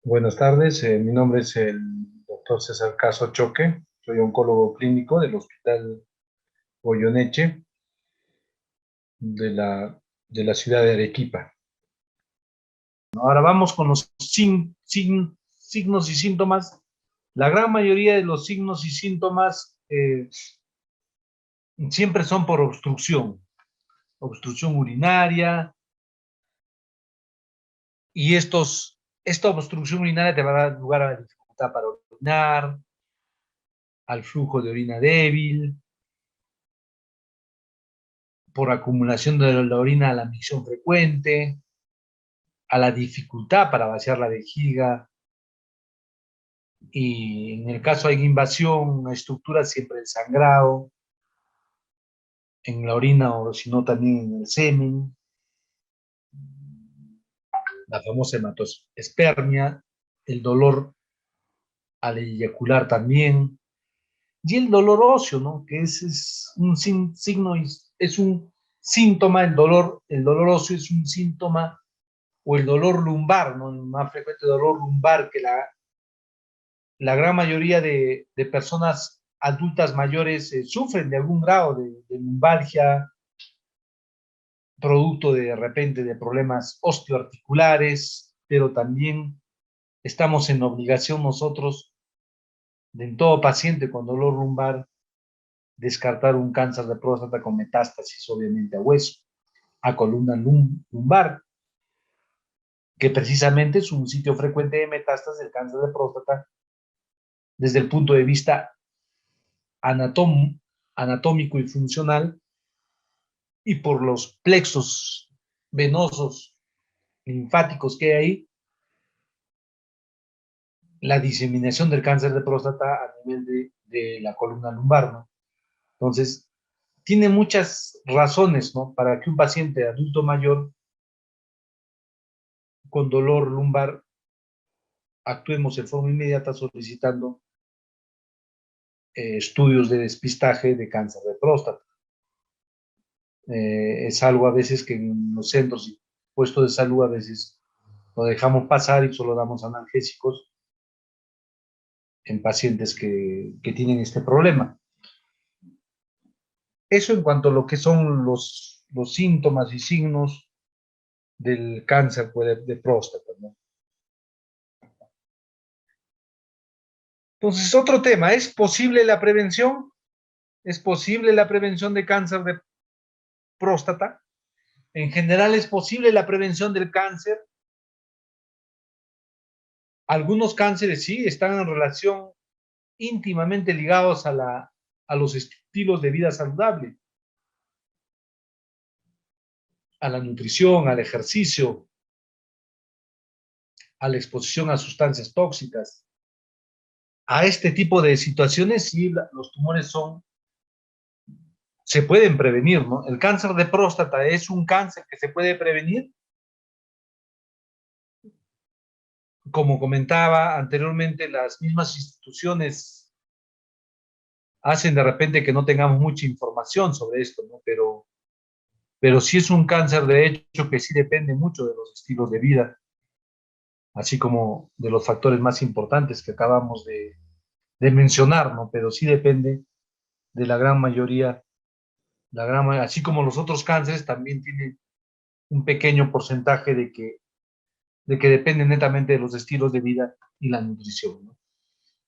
Buenas tardes, mi nombre es el doctor César Caso Choque, soy oncólogo clínico del Hospital Goyeneche de la ciudad de Arequipa. Ahora vamos con los signos y síntomas. La gran mayoría de los signos y síntomas siempre son por obstrucción urinaria, y esta obstrucción urinaria te va a dar lugar a la dificultad para orinar, al flujo de orina débil, por acumulación de la orina a la micción frecuente, a la dificultad para vaciar la vejiga, y en el caso de invasión a estructuras, siempre el sangrado en la orina o si no también en el semen, la famosa hematospermia, el dolor al eyacular también, y el dolor óseo, ¿no? Que es un signo, es un síntoma, el dolor óseo es un síntoma, o el dolor lumbar, ¿no? El más frecuente dolor lumbar que la gran mayoría de personas adultas mayores sufren de algún grado de lumbalgia, producto de repente de problemas osteoarticulares, pero también estamos en obligación nosotros, de en todo paciente con dolor lumbar, descartar un cáncer de próstata con metástasis, obviamente, a hueso, a columna lumbar, que precisamente es un sitio frecuente de metástasis del cáncer de próstata desde el punto de vista anatom anatómico y funcional, y por los plexos venosos linfáticos que hay ahí, la diseminación del cáncer de próstata a nivel de la columna lumbar, ¿no? Entonces, tiene muchas razones, ¿no? Para que un paciente adulto mayor con dolor lumbar actuemos en forma inmediata solicitando estudios de despistaje de cáncer de próstata. Es algo a veces que en los centros y puestos de salud a veces lo dejamos pasar y solo damos analgésicos en pacientes que tienen este problema. Eso en cuanto a lo que son los síntomas y signos del cáncer de próstata, ¿no? Entonces, otro tema, ¿es posible la prevención? ¿Es posible la prevención de cáncer de próstata? En general, ¿es posible la prevención del cáncer? Algunos cánceres sí están en relación íntimamente ligados a los estilos de vida saludable, a la nutrición, al ejercicio, a la exposición a sustancias tóxicas. A este tipo de situaciones sí los tumores se pueden prevenir, ¿no? El cáncer de próstata es un cáncer que se puede prevenir. Como comentaba anteriormente, las mismas instituciones hacen de repente que no tengamos mucha información sobre esto, ¿no? Pero sí es un cáncer de hecho que sí depende mucho de los estilos de vida, así como de los factores más importantes que acabamos de mencionar, ¿no? Pero sí depende de la gran mayoría, así como los otros cánceres también tienen un pequeño porcentaje de que dependen netamente de los estilos de vida y la nutrición, ¿no?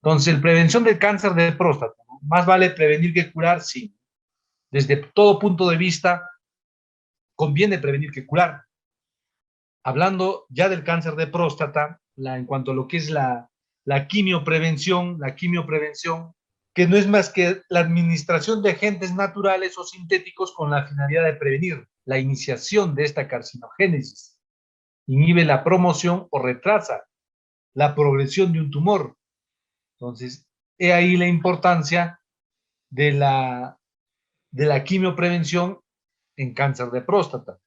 Entonces, prevención del cáncer de próstata, ¿no? Más vale prevenir que curar, sí. Desde todo punto de vista, conviene prevenir que curar. Hablando ya del cáncer de próstata, en cuanto a lo que es la quimioprevención, que no es más que la administración de agentes naturales o sintéticos con la finalidad de prevenir la iniciación de esta carcinogénesis, inhibe la promoción o retrasa la progresión de un tumor. Entonces, he ahí la importancia de la quimioprevención en cáncer de próstata.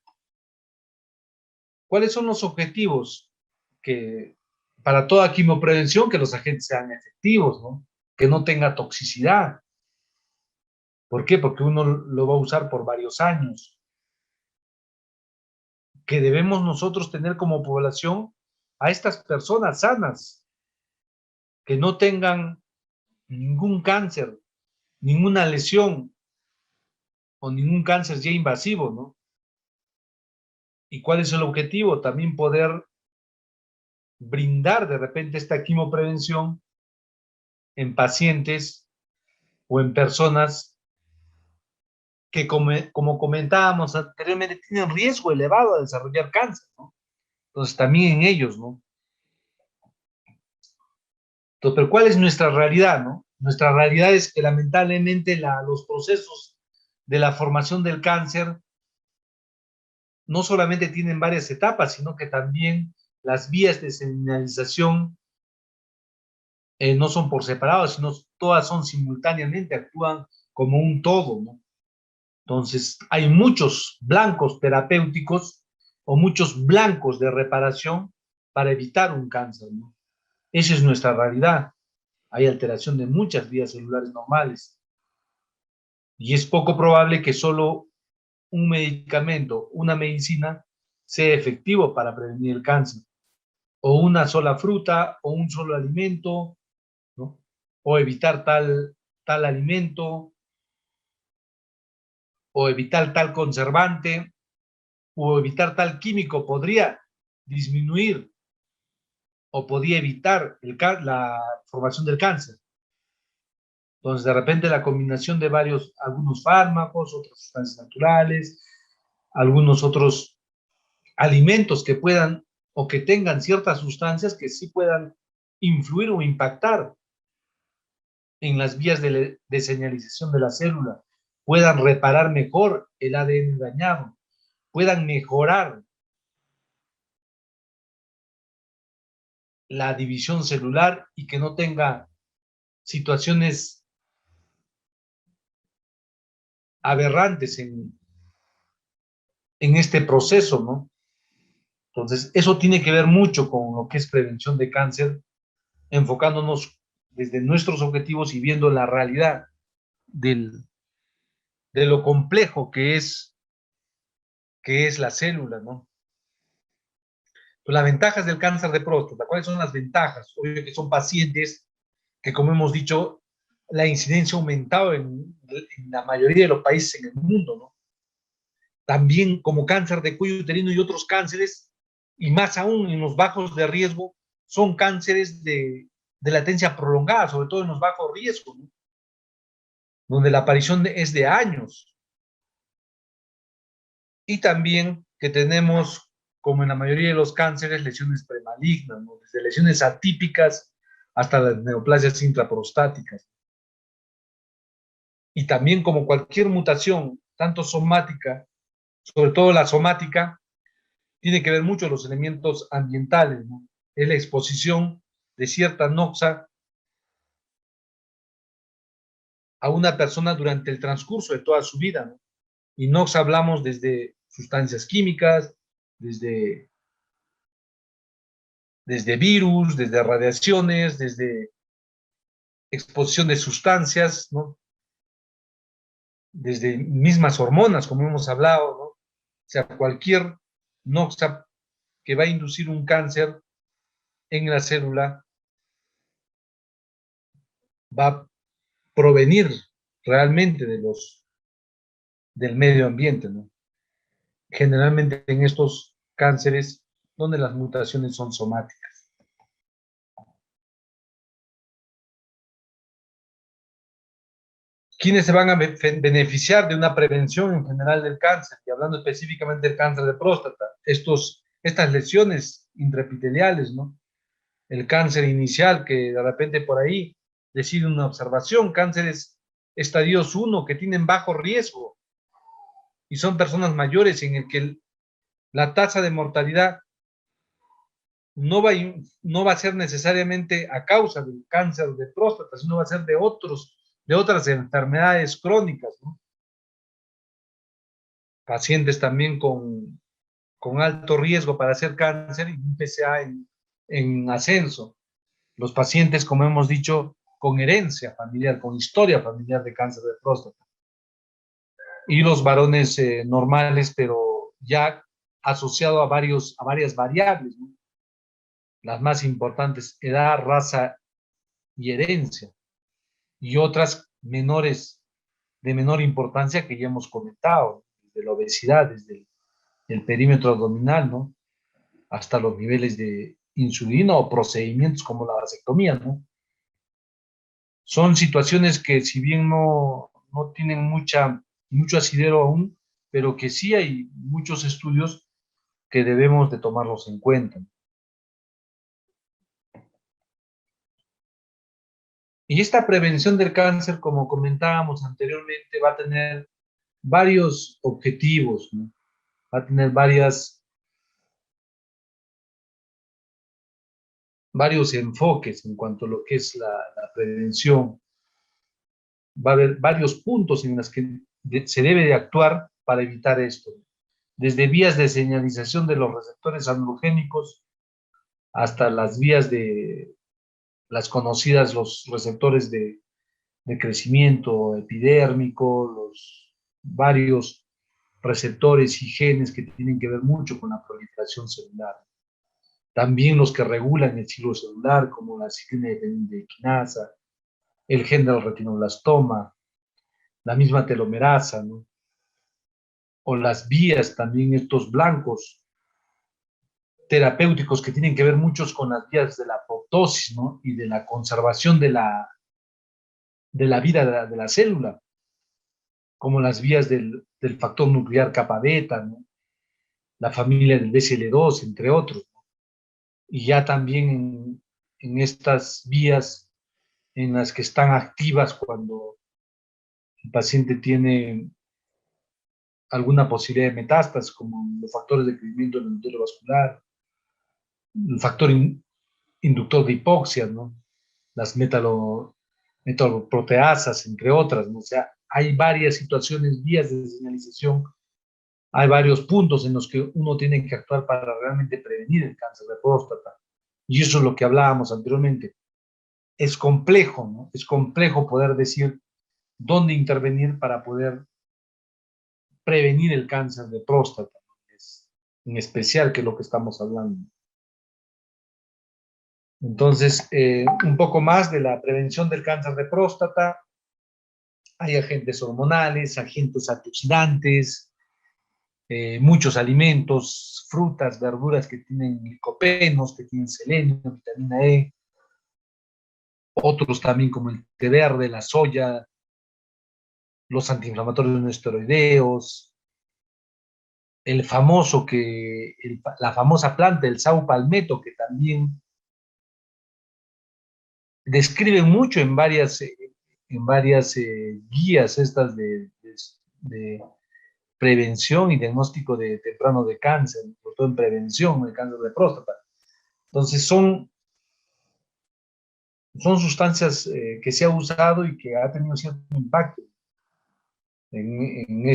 ¿Cuáles son los objetivos que para toda quimioprevención? Que los agentes sean efectivos, ¿no? Que no tenga toxicidad. ¿Por qué? Porque uno lo va a usar por varios años. Que debemos nosotros tener como población a estas personas sanas que no tengan ningún cáncer, ninguna lesión o ningún cáncer ya invasivo, ¿no? ¿Y cuál es el objetivo? También poder brindar de repente esta quimioprevención en pacientes o en personas que, como comentábamos anteriormente, tienen riesgo elevado a desarrollar cáncer, ¿no? Entonces, también en ellos, ¿no? Entonces, pero ¿cuál es nuestra realidad, no? Nuestra realidad es que lamentablemente los procesos de la formación del cáncer no solamente tienen varias etapas, sino que también las vías de señalización no son por separado, sino todas son simultáneamente, actúan como un todo, ¿no? Entonces, hay muchos blancos terapéuticos o muchos blancos de reparación para evitar un cáncer, ¿no? Esa es nuestra realidad. Hay alteración de muchas vías celulares normales y es poco probable que solo un medicamento, una medicina, sea efectivo para prevenir el cáncer, o una sola fruta, o un solo alimento, ¿no? O evitar tal alimento, o evitar tal conservante, o evitar tal químico podría disminuir o podría evitar la formación del cáncer. Entonces, de repente la combinación de algunos fármacos, otras sustancias naturales, algunos otros alimentos que puedan o que tengan ciertas sustancias que sí puedan influir o impactar en las vías de señalización de la célula, puedan reparar mejor el ADN dañado, puedan mejorar la división celular y que no tenga situaciones aberrantes en este proceso, ¿no? Entonces, eso tiene que ver mucho con lo que es prevención de cáncer, enfocándonos desde nuestros objetivos y viendo la realidad del, de lo complejo que es la célula, ¿no? Pues las ventajas del cáncer de próstata, ¿cuáles son las ventajas? Obvio que son pacientes que, como hemos dicho, la incidencia ha aumentado en la mayoría de los países en el mundo, ¿no? También como cáncer de cuello uterino y otros cánceres, y más aún en los bajos de riesgo, son cánceres de latencia prolongada, sobre todo en los bajos riesgos, ¿no? Donde la aparición es de años. Y también que tenemos, como en la mayoría de los cánceres, lesiones premalignas, ¿no? Desde lesiones atípicas hasta las neoplasias intraprostáticas. Y también como cualquier mutación, tanto somática, sobre todo la somática, tiene que ver mucho los elementos ambientales, ¿no? Es la exposición de cierta noxa a una persona durante el transcurso de toda su vida, ¿no? Y noxa hablamos desde sustancias químicas, desde, desde virus, desde radiaciones, desde exposición de sustancias, ¿no? Desde mismas hormonas, como hemos hablado, ¿no? O sea, cualquier noxa que va a inducir un cáncer en la célula va a provenir realmente del medio ambiente, ¿no? Generalmente en estos cánceres donde las mutaciones son somáticas. ¿Quiénes se van a beneficiar de una prevención en general del cáncer? Y hablando específicamente del cáncer de próstata, estas lesiones intraepiteliales, ¿no? El cáncer inicial que de repente por ahí decide una observación, cánceres estadios 1 que tienen bajo riesgo y son personas mayores en el que la tasa de mortalidad no va a ser necesariamente a causa del cáncer de próstata, sino va a ser de otras enfermedades crónicas, ¿no? Pacientes también con alto riesgo para hacer cáncer y un PSA en ascenso. Los pacientes, como hemos dicho, con herencia familiar, con historia familiar de cáncer de próstata. Y los varones normales, pero ya asociado a varias variables, ¿no? las más importantes, edad, raza y herencia, y otras menores, de menor importancia que ya hemos comentado, desde la obesidad, desde el perímetro abdominal, ¿no? Hasta los niveles de insulina o procedimientos como la vasectomía, ¿no? Son situaciones que si bien no tienen mucho asidero aún, pero que sí hay muchos estudios que debemos de tomarlos en cuenta. Y esta prevención del cáncer, como comentábamos anteriormente, va a tener varios objetivos, ¿no? Va a tener varios enfoques en cuanto a lo que es la prevención. Va a haber varios puntos en los que se debe de actuar para evitar esto. Desde vías de señalización de los receptores androgénicos hasta las vías de las conocidas, los receptores de crecimiento epidérmico, los varios receptores y genes que tienen que ver mucho con la proliferación celular. También los que regulan el ciclo celular, como la ciclina de quinasa, el gen del retinoblastoma, la misma telomerasa, ¿no? O las vías, también estos blancos terapéuticos que tienen que ver muchos con las vías de la apoptosis, ¿no? Y de la conservación de la vida de la célula, como las vías del factor nuclear kappa beta, ¿no? La familia del BCL2, entre otros, ¿no? Y ya también en estas vías en las que están activas cuando el paciente tiene alguna posibilidad de metástasis, como los factores de crecimiento del endotelio vascular, el factor inductor de hipoxia, ¿no? Las metaloproteasas, entre otras, ¿no? O sea, hay varias situaciones, vías de señalización, hay varios puntos en los que uno tiene que actuar para realmente prevenir el cáncer de próstata. Y eso es lo que hablábamos anteriormente. Es complejo, ¿no? Es complejo poder decir dónde intervenir para poder prevenir el cáncer de próstata, ¿no? Es en especial, que es lo que estamos hablando. Entonces, un poco más de la prevención del cáncer de próstata. Hay agentes hormonales, agentes antioxidantes, muchos alimentos, frutas, verduras que tienen licopenos, que tienen selenio, vitamina E, otros también como el té verde, la soya, los antiinflamatorios no esteroideos, la famosa planta, el sau palmetto, que también describen mucho en varias guías estas de prevención y diagnóstico temprano de cáncer, sobre todo en prevención del cáncer de próstata. Entonces son sustancias que se ha usado y que ha tenido cierto impacto en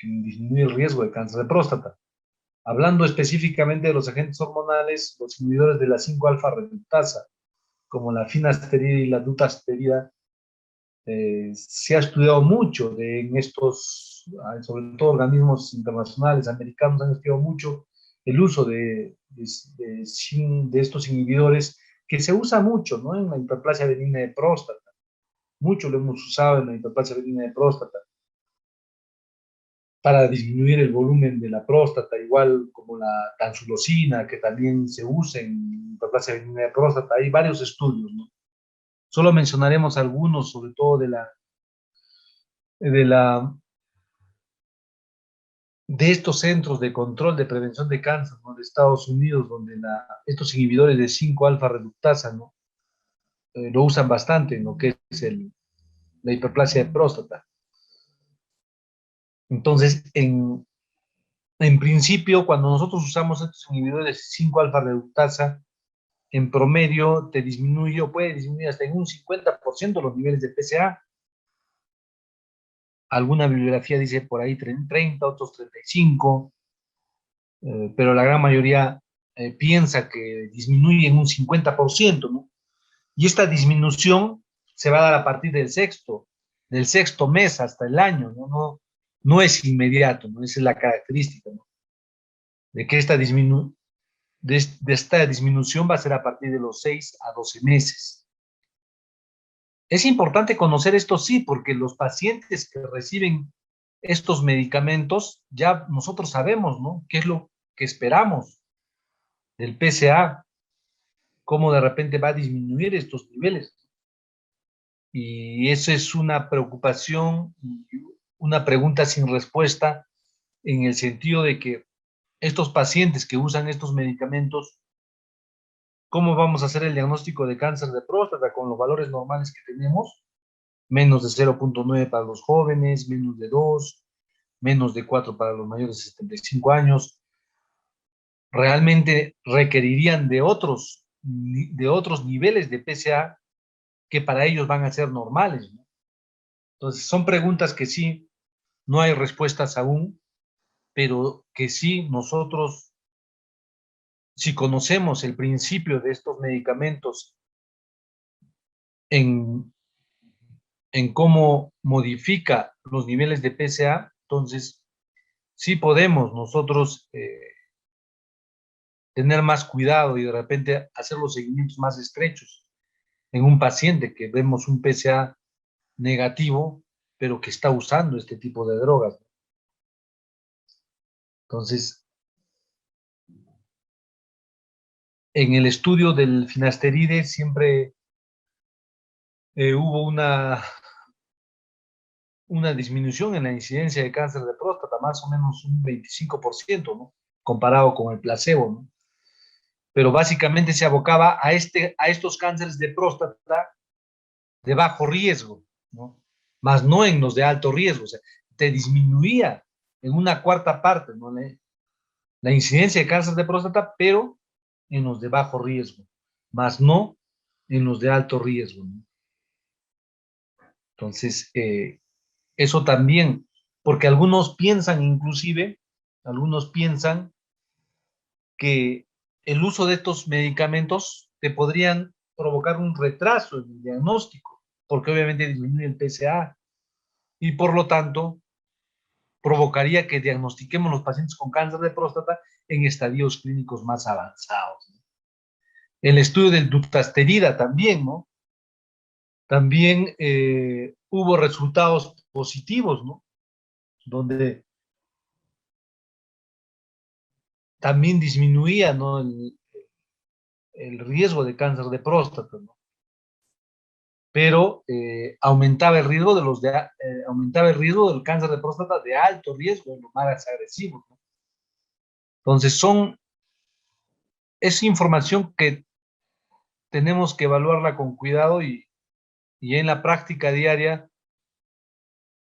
en disminuir el riesgo de cáncer de próstata. Hablando específicamente de los agentes hormonales, los inhibidores de la 5-alfa reductasa, como la finasterida y la dutasterida, se ha estudiado mucho en estos, sobre todo organismos internacionales, americanos, han estudiado mucho el uso de estos inhibidores, que se usa mucho, ¿no? En la hiperplasia benigna de próstata. Mucho lo hemos usado en la hiperplasia benigna de próstata para disminuir el volumen de la próstata, igual como la tansulosina, que también se usa en hiperplasia benigna de próstata. Hay varios estudios, ¿no? Solo mencionaremos algunos, sobre todo de la de estos centros de control de prevención de cáncer, ¿no? De Estados Unidos, donde estos inhibidores de 5-alfa reductasa, ¿no? Lo usan bastante en lo que es la hiperplasia de próstata. Entonces, en principio, cuando nosotros usamos estos inhibidores de 5-alfa reductasa, en promedio te disminuye o puede disminuir hasta en un 50% los niveles de PSA. Alguna bibliografía dice por ahí 30, otros 35, pero la gran mayoría piensa que disminuye en un 50%, ¿no? Y esta disminución se va a dar a partir del sexto mes hasta el año, ¿no? No es inmediato, ¿no? Esa es la característica, ¿no? De que esta disminución de esta disminución va a ser a partir de los 6 a 12 meses. Es importante conocer esto, sí, porque los pacientes que reciben estos medicamentos, ya nosotros sabemos, ¿no? ¿Qué es lo que esperamos del PSA? Cómo de repente va a disminuir estos niveles. Y eso es una preocupación y una pregunta sin respuesta en el sentido de que estos pacientes que usan estos medicamentos, ¿cómo vamos a hacer el diagnóstico de cáncer de próstata con los valores normales que tenemos? Menos de 0,9 para los jóvenes, menos de 2, menos de 4 para los mayores de 75 años. Realmente requerirían de otros niveles de PSA que para ellos van a ser normales, ¿no? Entonces, son preguntas que sí, no hay respuestas aún, pero que sí nosotros, si conocemos el principio de estos medicamentos en, en cómo modifica los niveles de PSA, entonces sí podemos nosotros tener más cuidado y de repente hacer los seguimientos más estrechos en un paciente que vemos un PSA negativo, pero que está usando este tipo de drogas. Entonces, en el estudio del finasteride siempre hubo una disminución en la incidencia de cáncer de próstata, más o menos un 25%, ¿no? Comparado con el placebo, ¿no? Pero básicamente se abocaba a estos cánceres de próstata de bajo riesgo, ¿no? Más no en los de alto riesgo, o sea, te disminuía en una cuarta parte, ¿no? La incidencia de cáncer de próstata, pero en los de bajo riesgo, más no en los de alto riesgo, ¿no? Entonces, eso también, porque algunos piensan que el uso de estos medicamentos te podrían provocar un retraso en el diagnóstico, porque obviamente disminuye el PSA y por lo tanto provocaría que diagnostiquemos los pacientes con cáncer de próstata en estadios clínicos más avanzados. El estudio del dutasterida también, ¿no? También hubo resultados positivos, ¿no? Donde también disminuía, ¿no? El riesgo de cáncer de próstata, ¿no? Pero aumentaba el riesgo aumentaba el riesgo del cáncer de próstata de alto riesgo, de los más agresivos, ¿no? Entonces es información que tenemos que evaluarla con cuidado y en la práctica diaria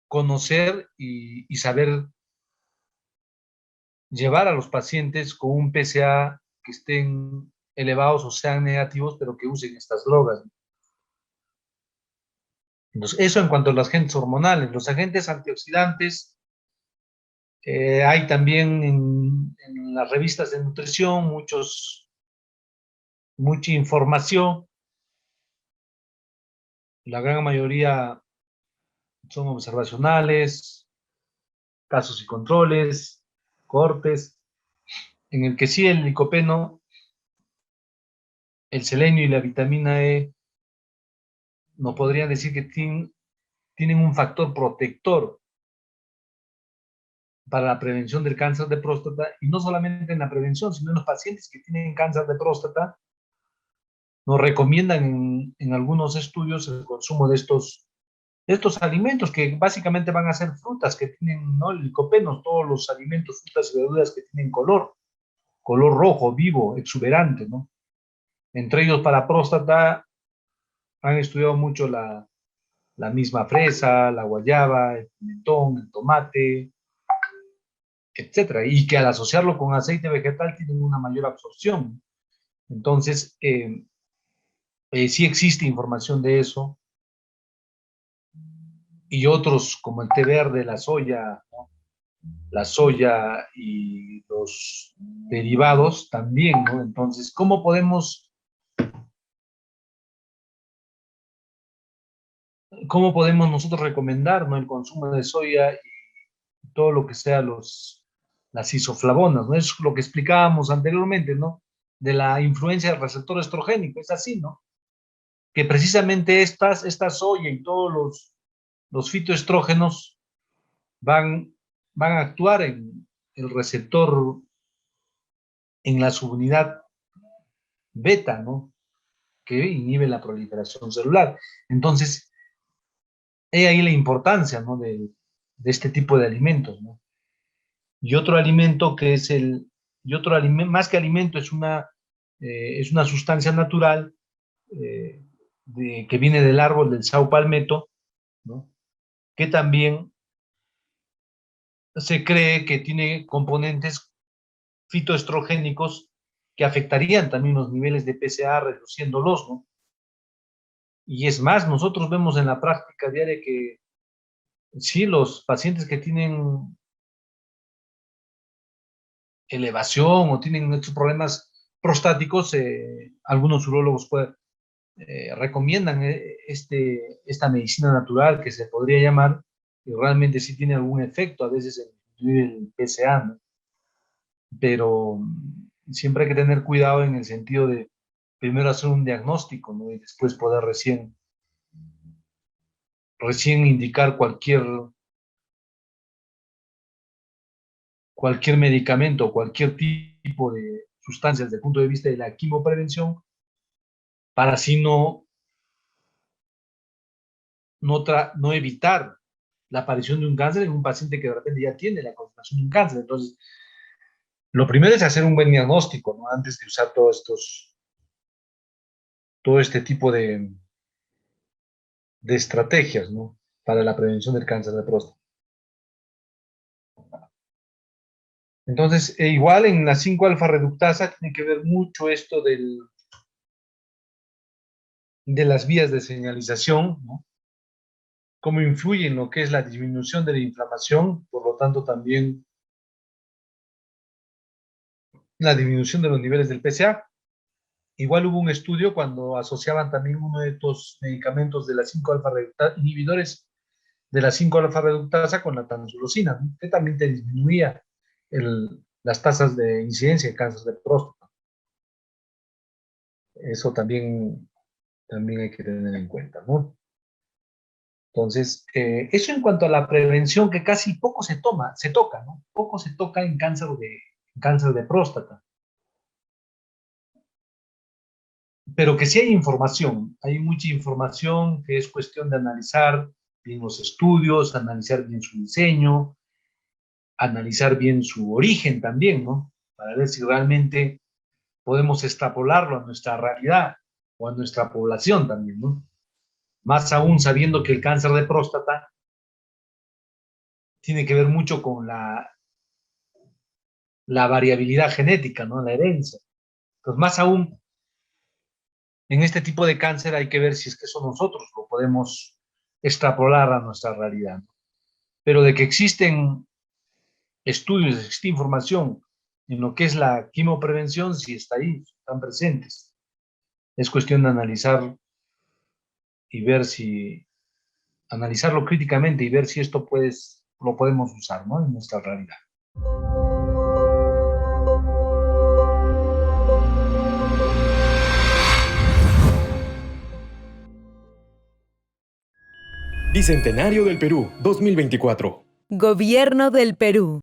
conocer y saber llevar a los pacientes con un PSA que estén elevados o sean negativos, pero que usen estas drogas. Entonces, eso en cuanto a los agentes hormonales. Los agentes antioxidantes, hay también en las revistas de nutrición mucha información. La gran mayoría son observacionales, casos y controles, cortes, en el que sí el licopeno, el selenio y la vitamina E nos podrían decir que tienen un factor protector para la prevención del cáncer de próstata, y no solamente en la prevención, sino en los pacientes que tienen cáncer de próstata, nos recomiendan en algunos estudios el consumo de estos alimentos que básicamente van a ser frutas que tienen, ¿no? Licopenos, todos los alimentos, frutas y verduras que tienen color rojo, vivo, exuberante, ¿no? Entre ellos para próstata han estudiado mucho la misma fresa, la guayaba, el pimentón, el tomate, etcétera, y que al asociarlo con aceite vegetal tienen una mayor absorción. Entonces, sí existe información de eso, y otros como el té verde, la soya, ¿no? La soya y los derivados también, ¿no? Entonces, cómo podemos nosotros recomendar, ¿no? El consumo de soya y todo lo que sea las isoflavonas, ¿no? Es lo que explicábamos anteriormente, ¿no? de la influencia del receptor estrogénico. Es así, ¿no? Que precisamente esta soya y todos los fitoestrógenos van a actuar en el receptor, en la subunidad beta, ¿no? Que inhibe la proliferación celular. Entonces, he ahí la importancia, ¿no? De este tipo de alimentos, ¿no? Y otro alimento que es más que alimento, es una sustancia natural que viene del árbol del Sao Palmetto, ¿no? Que también se cree que tiene componentes fitoestrogénicos que afectarían también los niveles de PSA, reduciéndolos, ¿no? Y es más, nosotros vemos en la práctica diaria que sí, los pacientes que tienen elevación o tienen estos problemas prostáticos, algunos urólogos recomiendan esta medicina natural que se podría llamar, y realmente sí tiene algún efecto, a veces en el PSA, ¿no? Pero siempre hay que tener cuidado en el sentido de primero hacer un diagnóstico, ¿no? Y después poder recién indicar cualquier medicamento, cualquier tipo de sustancia desde el punto de vista de la quimoprevención, para así no evitar la aparición de un cáncer en un paciente que de repente ya tiene la confirmación de un cáncer. Entonces, lo primero es hacer un buen diagnóstico, ¿no? Antes de usar todo este tipo de estrategias, ¿no? Para la prevención del cáncer de próstata. Entonces, igual en la 5-alfa reductasa tiene que ver mucho esto de las vías de señalización, ¿no? Cómo influye en lo que es la disminución de la inflamación, por lo tanto también la disminución de los niveles del PSA. Igual hubo un estudio cuando asociaban también uno de estos medicamentos de la 5-alfa reductasa, inhibidores de la 5-alfa reductasa con la tamsulosina, ¿no? Que también te disminuía las tasas de incidencia de cáncer de próstata. Eso también hay que tener en cuenta, ¿no? Entonces, eso en cuanto a la prevención, que casi poco se toca, ¿no? Poco se toca en cáncer de próstata. Pero que sí hay mucha información que es cuestión de analizar bien los estudios, analizar bien su diseño, analizar bien su origen también, ¿no? Para ver si realmente podemos extrapolarlo a nuestra realidad o a nuestra población también, ¿no? Más aún sabiendo que el cáncer de próstata tiene que ver mucho con la variabilidad genética, ¿no? La herencia. Entonces, más aún, en este tipo de cáncer hay que ver si es que eso nosotros lo podemos extrapolar a nuestra realidad, ¿no? Pero de que existen estudios, existe información en lo que es la quimoprevención, sí está ahí, están presentes. Es cuestión de analizar y ver analizarlo críticamente y ver si esto lo podemos usar, ¿no? En nuestra realidad. Bicentenario del Perú 2024. Gobierno del Perú.